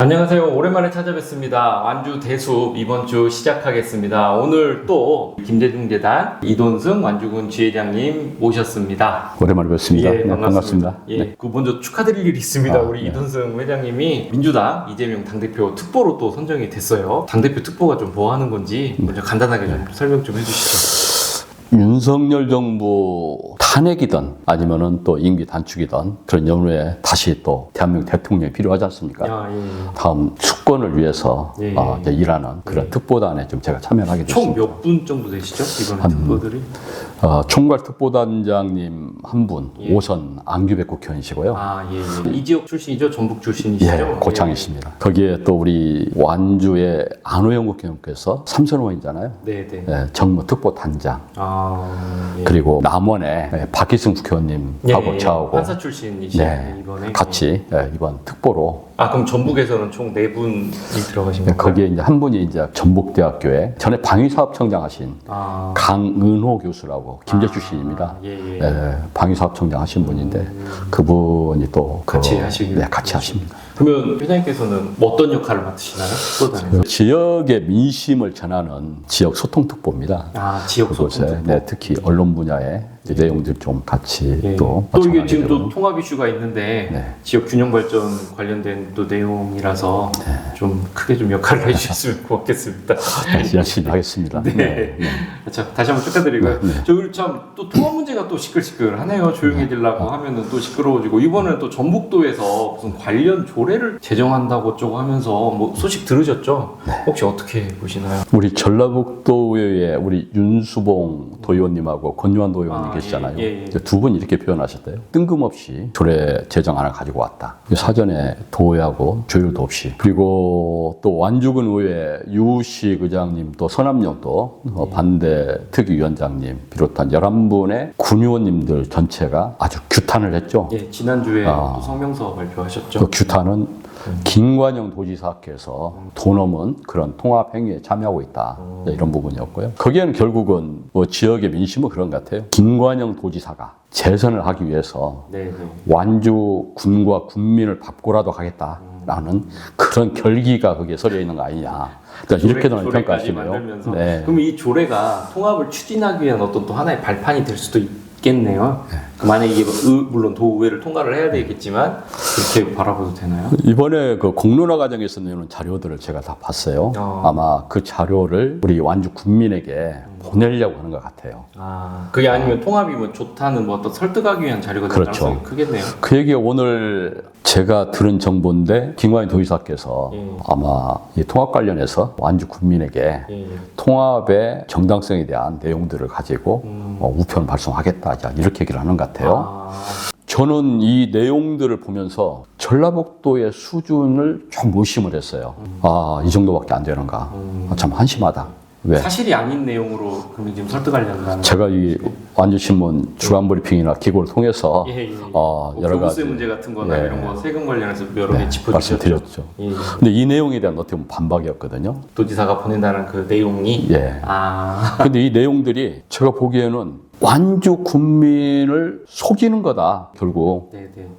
안녕하세요. 오랜만에 찾아뵙습니다. 완주 대숲 이번 주 시작하겠습니다. 오늘 또 김대중재단 이돈승 완주군 지회장님 모셨습니다. 오랜만에 뵙습니다. 예, 반갑습니다. 예, 네. 그 먼저 축하드릴 일이 있습니다. 우리 네. 이돈승 회장님이 민주당 이재명 당대표 특보로 또 선정이 됐어요. 당대표 특보가 좀 뭐 하는 건지 먼저 간단하게 좀 설명 좀 해주시죠. 윤석열 정부 탄핵이든 아니면은 또 임기 단축이든 그런 연후에 다시 또 대한민국 대통령이 필요하지 않습니까? 예. 다음 축권을 위해서 예. 이제 일하는 그런 특보단에 좀 제가 참여를 하게 총 됐습니다. 몇 분 정도 되시죠? 이번에 특보들이? 총괄 특보단장님 한 분, 예. 오선 안규백 국회의원이시고요. 예. 이 지역 출신이죠? 전북 출신이시죠? 예, 고창이십니다. 거기에 또 우리 완주의 안호영 국회의원께서 삼선 의원이잖아요. 네네. 예, 정무 특보단장. 예. 그리고 남원에 박희승 국회의원님하고 저하고 판사 출신이시네 네, 이번에. 같이 이번 특보로 그럼 전북에서는 총 4분이 들어가신 건가요? 거기에 이제 한 분이 이제 전북대학교에 전에 방위사업청장 하신 강은호 교수라고 김제 출신입니다. 예. 방위사업청장 하신 분인데 그분이 또 같이 하시기로. 네, 같이 하십니다. 그러면 회장님께서는 뭐 어떤 역할을 맡으시나요? 특보단에서? 지역의 민심을 전하는 지역 소통특보입니다. 지역 그곳에 소통. 네, 특히 언론 분야의 내용들 좀 같이 또 이게 지금 또 마찬가지로. 통합 이슈가 있는데 네. 지역 균형 발전 관련된 또 내용이라서 좀 크게 좀 역할을 해주셨으면 고맙겠습니다. 열심히 하겠습니다. 네. 자, 다시 한번 축하드리고요. 저희 참 또 통합 문제가 또 시끌시끌하네요. 조용해지려고 하면은 또 시끄러워지고 이번에는 또 전북도에서 무슨 관련 조례를 제정한다고 어쩌고 하면서 뭐 소식 들으셨죠? 혹시 어떻게 보시나요? 우리 전라북도의회 우리 윤수봉 도의원님하고 권유한 도의원님 계시잖아요. 예. 두 분 이렇게 표현하셨대요. 뜬금없이 조례 제정안을 가지고 왔다. 사전에 도의하고 조율도 없이. 그리고 또 완주군 의회 유우식 의장님 또 서남영 또 반대 특위위원장님 비롯한 11분의 군의원님들 전체가 아주 규탄을 했죠. 예, 지난주에 또 성명서 발표하셨죠. 그 규탄은 김관영 도지사께서 돈 없는 그런 통합 행위에 참여하고 있다. 이런 부분이었고요. 거기에는 결국은 뭐 지역의 민심은 그런 것 같아요. 김관영 도지사가 재선을 하기 위해서 완주 군과 군민을 밟고라도 가겠다라는 그런 결기가 거기에 서려 있는 거 아니냐. 이렇게 저는 평가하시네요. 네. 그럼 이 조례가 통합을 추진하기 위한 어떤 또 하나의 발판이 될 수도 있겠네요. 만약에 이게 물론 도의회를 통과를 해야 되겠지만 그렇게 바라봐도 되나요? 이번에 그 공론화 과정에서 내는 자료들을 제가 다 봤어요. 아마 그 자료를 우리 완주 국민에게 보내려고 하는 것 같아요. 그게 아니면 통합이 뭐 좋다는 뭐 어떤 설득하기 위한 자료가 될 그렇죠. 가능성이 크겠네요. 그 얘기가 오늘 제가 들은 정보인데 김관영 도지사께서 아마 이 통합 관련해서 완주 국민에게 통합의 정당성에 대한 내용들을 가지고 우편 발송하겠다 이렇게 얘기를 하는 것 같아요. 저는 이 내용들을 보면서 전라북도의 수준을 좀 의심을 했어요. 이 정도밖에 안 되는가. 참 한심하다. 왜? 사실이 아닌 내용으로 그러면 지금 설득하려는 제가 이 완주신문 주간브리핑이나 기고를 통해서 여러 가지 교부세 문제 같은 거나 이런 거 세금 관련해서 여러 개 짚어주셨죠. 말씀드렸죠. 근데 이 내용에 대한 어떻게 보면 반박이었거든요. 도지사가 보낸다는 그 내용이 근데 이 내용들이 제가 보기에는 완주 국민을 속이는 거다. 결국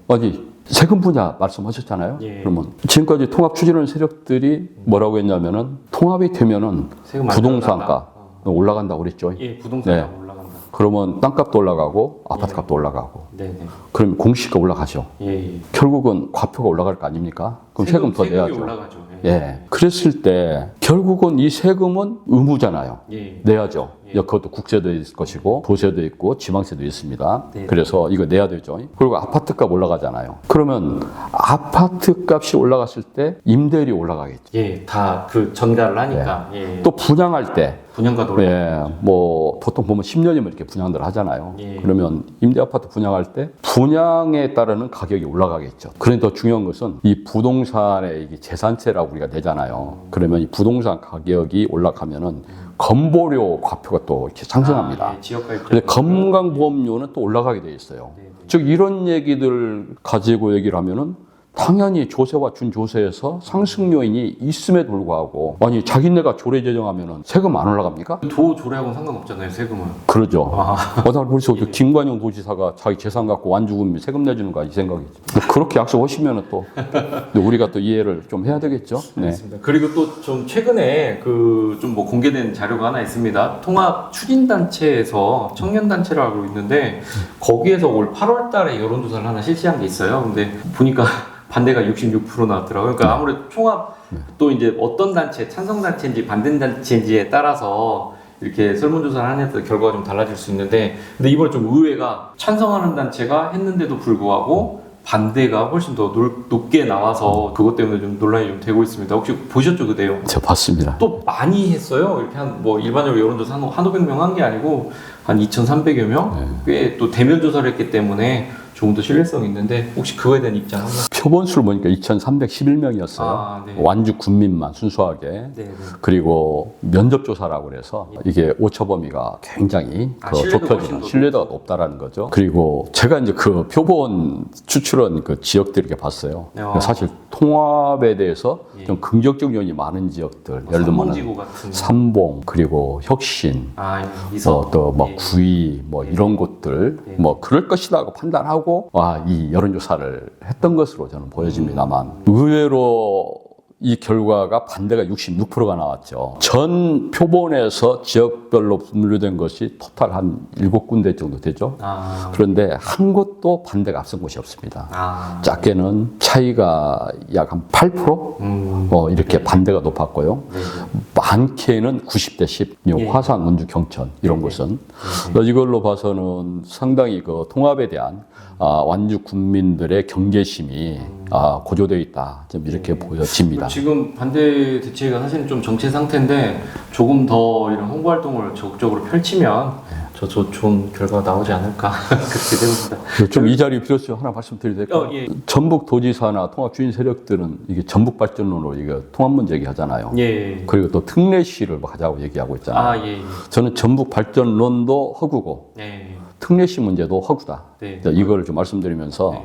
아니 세금 분야 말씀하셨잖아요. 그러면 지금까지 통합 추진하는 세력들이 뭐라고 했냐면은 통합이 되면은 부동산가 올라간다고 그랬죠. 부동산가 올라간다. 그러면 땅값도 올라가고 아파트값도 올라가고. 그럼 공시가 올라가죠. 결국은 과표가 올라갈 거 아닙니까? 그럼 세금 더 내야죠. 올라가죠. 그랬을 때 결국은 이 세금은 의무잖아요. 내야죠. 그것도 국세도 있을 것이고 도세도 있고 지방세도 있습니다. 그래서 이거 내야 되죠. 그리고 아파트값 올라가잖아요. 그러면 아파트값이 올라갔을 때 임대료 올라가겠죠. 다 그 전가를 하니까. 또 분양할 때 분양가도 올라가죠. 뭐 보통 보면 10년이면 이렇게 분양들 하잖아요. 그러면 임대 아파트 분양할 때 분양에 따르는 가격이 올라가겠죠. 그런데 더 중요한 것은 이 부동산의 이게 재산세라고 우리가 내잖아요. 그러면 이 부동산 가격이 올라가면은 건보료 과표가 또 이렇게 상승합니다. 근데 건강보험료는 또 올라가게 돼 있어요. 즉 이런 얘기들 가지고 얘기를 하면은 당연히 조세와 준조세에서 상승 요인이 있음에도 불구하고 아니 자기네가 조례 제정하면은 세금 안 올라갑니까? 도 조례하고는 상관없잖아요, 세금은. 그러죠. 아. 나 그래서 김관영 도지사가 자기 재산 갖고 완주군민 세금 내주는가 이 생각이지. 그렇게 약속하시면은 또 우리가 또 이해를 좀 해야 되겠죠. 네. 알겠습니다. 그리고 또 좀 최근에 그 좀 뭐 공개된 자료가 하나 있습니다. 통합 추진단체에서 청년단체라고 있는데 거기에서 올 8월달에 여론조사를 하나 실시한 게 있어요. 근데 보니까 반대가 66% 나왔더라고요. 그러니까 아무래도 총합 또 이제 어떤 단체, 찬성단체인지 반대단체인지에 따라서 이렇게 설문조사를 하냐에 따라 결과가 좀 달라질 수 있는데, 근데 이번에 좀 의외가 찬성하는 단체가 했는데도 불구하고 반대가 훨씬 더 높게 나와서 그것 때문에 좀 논란이 좀 되고 있습니다. 혹시 보셨죠, 그 내용? 제가 봤습니다. 또 많이 했어요. 이렇게 한 뭐 일반적으로 여론조사 한 500명 한 게 아니고 한 2,300여 명? 꽤 또 대면 조사를 했기 때문에 조금 더 신뢰성이 있는데 혹시 그거에 대한 입장 한번? 표본수를 보니까 2,311명이었어요. 아, 네. 완주 군민만 순수하게. 네, 네. 그리고 면접조사라고 그래서 이게 오차 범위가 굉장히 신뢰도가 좁혀지는 훨씬 더 신뢰도가 높다라는 거죠. 그리고 제가 이제 그 표본 추출한 그 지역들 이렇게 봤어요. 사실 통합에 대해서 좀 긍정적 요인이 많은 지역들, 예를 들면 삼봉지구 같은 삼봉 그리고 혁신, 이서 또뭐 구이 뭐 이런 곳들 뭐 그럴 것이다 하고 판단하고 이 여론조사를 했던 것으로 저는 보여집니다만 의외로 이 결과가 반대가 66%가 나왔죠. 전 표본에서 지역별로 분류된 것이 토탈 한 7군데 정도 되죠. 그런데 한 곳도 반대가 앞선 곳이 없습니다. 작게는 차이가 약 한 8%? 이렇게 반대가 높았고요. 많게는 90대 10, 화산, 원주, 경천 이런 곳은. 이걸로 봐서는 상당히 그 통합에 대한 완주 군민들의 경계심이 고조되어 있다. 좀 이렇게 보여집니다. 지금 반대 대체가 사실은 좀 정체 상태인데 조금 더 이런 홍보 활동을 적극적으로 펼치면 저 좋은 결과가 나오지 않을까 그렇게 됩니다. 좀 이 자리 빌어서 하나 말씀드려도 될까요? 예. 전북 도지사나 통합 주인 세력들은 이게 전북 발전론으로 이거 통합 문제 얘기하잖아요. 예. 그리고 또 특례시를 하자고 얘기하고 있잖아요. 예. 저는 전북 발전론도 허구고 특례시 문제도 허구다. 네. 이걸 좀 말씀드리면서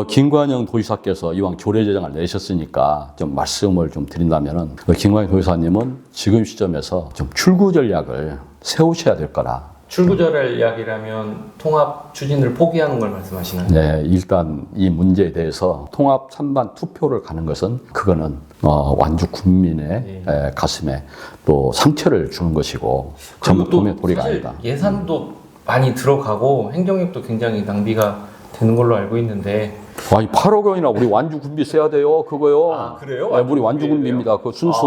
김관영 도지사께서 이왕 조례 제정을 내셨으니까 좀 말씀을 좀 드린다면은 김관영 도지사님은 지금 시점에서 좀 출구 전략을 세우셔야 될 거라. 출구 전략이라면 통합 추진을 포기하는 걸 말씀하시나요? 네, 일단 이 문제에 대해서 통합 찬반 투표를 가는 것은 그거는 완주 국민의 가슴에 또 상처를 주는 것이고 전북 도민의 도리가 아니다. 예산도 많이 들어가고 행정력도 굉장히 낭비가 되는 걸로 알고 있는데. 8억 원이나 우리 완주 군비 써야 돼요, 그거요. 그래요? 네, 우리 완주 군비입니다. 그 순수.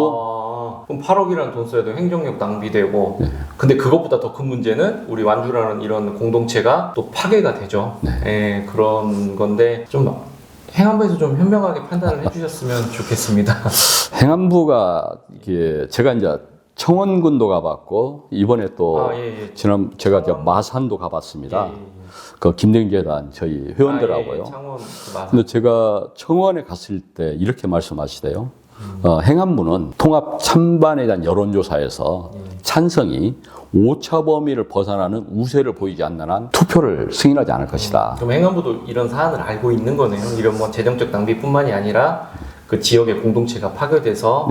그럼 8억이라는 돈 써야 돼요. 행정력 낭비되고. 근데 그것보다 더 큰 문제는 우리 완주라는 이런 공동체가 또 파괴가 되죠. 그런 건데 좀 행안부에서 좀 현명하게 판단을 해주셨으면 좋겠습니다. 행안부가 이게 제가 이제 청원군도 가봤고 이번에 또 지난 제가 마산도 가봤습니다. 그 김대중재단 저희 회원들하고요. 근데 제가 청원에 갔을 때 이렇게 말씀하시대요. 행안부는 통합 찬반에 대한 여론조사에서 찬성이 오차 범위를 벗어나는 우세를 보이지 않는 한 투표를 승인하지 않을 것이다. 그럼 행안부도 이런 사안을 알고 있는 거네요. 이런 뭐 재정적 낭비뿐만이 아니라 그 지역의 공동체가 파괴돼서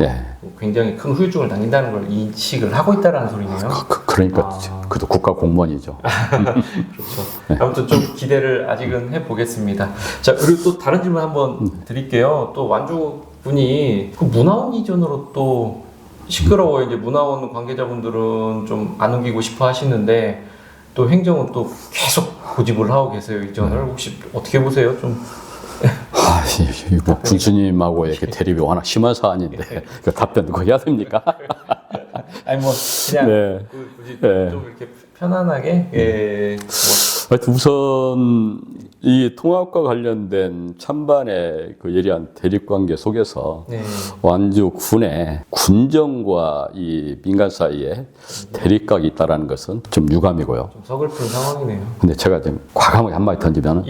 굉장히 큰 후유증을 당긴다는 걸 인식을 하고 있다는 소리네요. 그러니까 그도 국가 공무원이죠. 그렇죠. 아무튼 좀 기대를 아직은 해보겠습니다. 자, 그리고 또 다른 질문 한번 드릴게요. 또 완주 분이 그 문화원 이전으로 또 시끄러워요. 이제 문화원 관계자분들은 좀 안 옮기고 싶어 하시는데 또 행정은 또 계속 고집을 하고 계세요. 이전을 혹시 어떻게 보세요? 좀. 뭐 군수님하고 이렇게 대립이 워낙 심한 사안인데 그 답변 그거 해야 됩니까? 아니 뭐 그냥 굳이 좀 이렇게 편안하게 하여튼 우선 이 통합과 관련된 찬반의 그 예리한 대립관계 속에서 완주 군의 군정과 이 민간 사이에 대립각이 있다는 것은 좀 유감이고요. 좀 서글픈 상황이네요. 근데 제가 좀 과감하게 한마디 던지면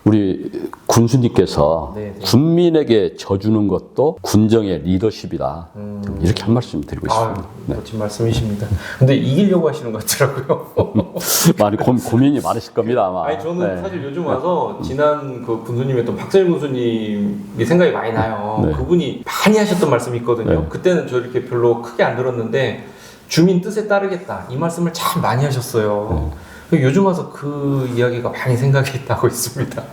우리 군수님께서 네, 네. 군민에게 져주는 것도 군정의 리더십이다. 좀 이렇게 한 말씀 드리고 있습니다. 멋진 말씀이십니다. 근데 이기려고 하시는 것 같더라고요. 많이 고민이 많으실 겁니다 아마. 아니 저는 네. 사실 요즘 와서 지난 그 군수님했던 박세일 군수님이 생각이 많이 나요. 네. 그분이 많이 하셨던 말씀이 있거든요. 네. 그때는 저 이렇게 별로 크게 안 들었는데 주민 뜻에 따르겠다 이 말씀을 참 많이 하셨어요. 요즘 와서 그 이야기가 많이 생각이 나고 있습니다.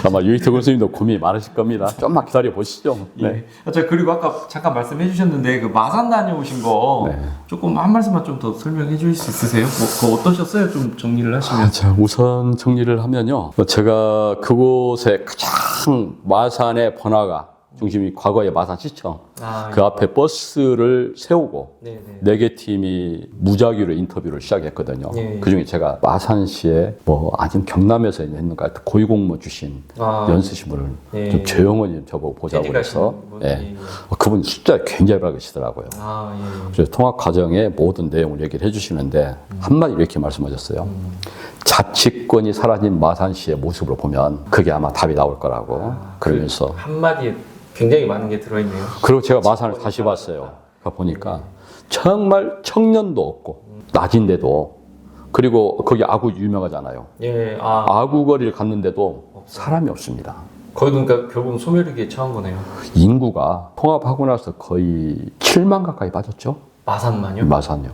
아마 유희태 군수님도 고민이 많으실 겁니다. 좀만 기다려 보시죠. 네. 예. 자 그리고 아까 잠깐 말씀해 주셨는데 그 마산 다녀오신 거 네. 조금 한 말씀만 좀 더 설명해 주실 수 있으세요? 뭐 그거 어떠셨어요? 좀 정리를 하시면. 자, 우선 정리를 하면요. 제가 그곳에 가장 마산의 번화가 중심이 과거의 마산시청 그 예. 앞에 버스를 세우고 네네. 4개 팀이 무작위로 인터뷰를 시작했거든요. 예. 그중에 제가 마산시에 뭐 아니면 경남에서 했는가 고위공무 주신 연수신분을 예. 좀 조용히 좀 저보고 보자고 그래서 예. 그분 숫자 굉장히 밝으시더라고요. 예. 그래서 통합 과정의 모든 내용을 얘기를 해주시는데 한마디 이렇게 말씀하셨어요. 자치권이 사라진 마산시의 모습으로 보면 그게 아마 답이 나올 거라고 그러면서 한마디에 굉장히 많은 게 들어있네요. 그리고 제가 마산을 다시 봤어요. 보니까 정말 청년도 없고 낮인데도 그리고 거기 아구 유명하잖아요. 예, 아구 거리를 갔는데도 사람이 없습니다. 거의 그러니까 결국은 소멸위기에 처한 거네요. 인구가 통합하고 나서 거의 7만 가까이 빠졌죠. 마산만요? 마산요.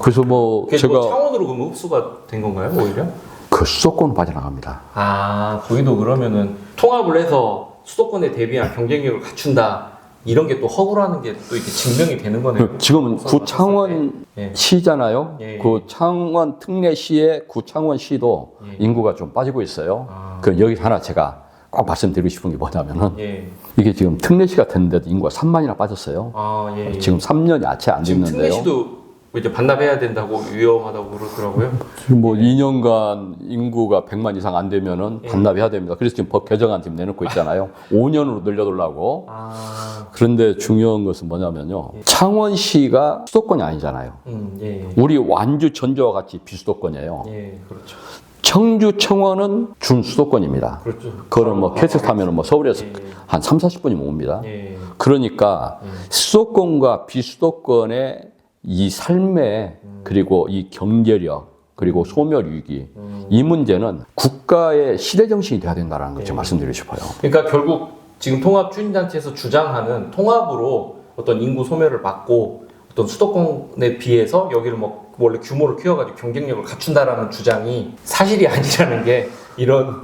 그래서 뭐 그게 제가 뭐 창원으로 그러면 흡수가 된 건가요, 오히려? 그 수도권 빠져나갑니다. 거기도 그러면은 통합을 해서 수도권에 대비한 경쟁력을 갖춘다 이런 게 또 허구라는 게 또 이렇게 증명이 되는 거네요. 지금은 구창원 예. 시잖아요. 예. 그 창원 특례시의 구창원 시도 예. 인구가 좀 빠지고 있어요. 그 여기 하나 제가 꼭 말씀드리고 싶은 게 뭐냐면은 예. 이게 지금 특례시 같은데도 인구가 3만이나 빠졌어요. 예. 지금 3년이 채 안 지금 됐는데요. 특례시도 이제 반납해야 된다고 위험하다고 그러더라고요. 지금 뭐 2년간 인구가 100만 이상 안 되면은 반납해야 됩니다. 그래서 지금 법 개정안 지금 내놓고 있잖아요. 5년으로 늘려달라고. 그런데 중요한 것은 뭐냐면요. 창원시가 수도권이 아니잖아요. 예. 우리 완주 전주와 같이 비수도권이에요. 예, 그렇죠. 청주 청원은 준수도권입니다. 그렇죠. 그거는 뭐 캐슬 타면은 뭐 서울에서 한 3, 40분이면 옵니다. 예. 그러니까 수도권과 비수도권의 이 삶의 그리고 이 경제력 그리고 소멸 위기 이 문제는 국가의 시대 정신이 돼야 된다는 걸 좀 말씀드리고 싶어요. 그러니까 결국 지금 통합 추진단체에서 주장하는 통합으로 어떤 인구 소멸을 막고 어떤 수도권에 비해서 여기를 뭐 원래 규모를 키워가지고 경쟁력을 갖춘다라는 주장이 사실이 아니라는 게 이런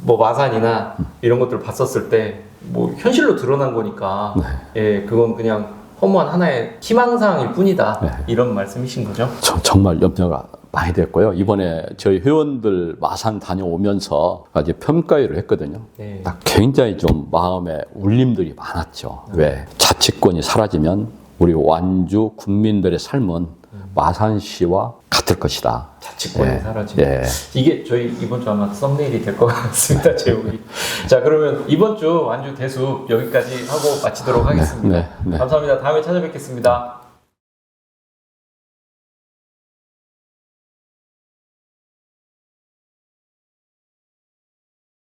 뭐 마산이나 이런 것들을 봤었을 때 뭐 현실로 드러난 거니까 예, 그건 그냥 허무한 하나의 희망사항일 뿐이다. 이런 말씀이신 거죠? 정말 염려가 많이 됐고요. 이번에 저희 회원들 마산 다녀오면서 이제 평가회를 했거든요. 딱 굉장히 좀 마음에 울림들이 많았죠. 왜? 자치권이 사라지면 우리 완주 국민들의 삶은 마산시와 같을 것이다. 자치권이 사라지면. 이게 저희 이번 주 아마 썸네일이 될 것 같습니다. 제목이. 자, 그러면 이번 주 완주 대숲 여기까지 하고 마치도록 하겠습니다. 감사합니다. 다음에 찾아뵙겠습니다.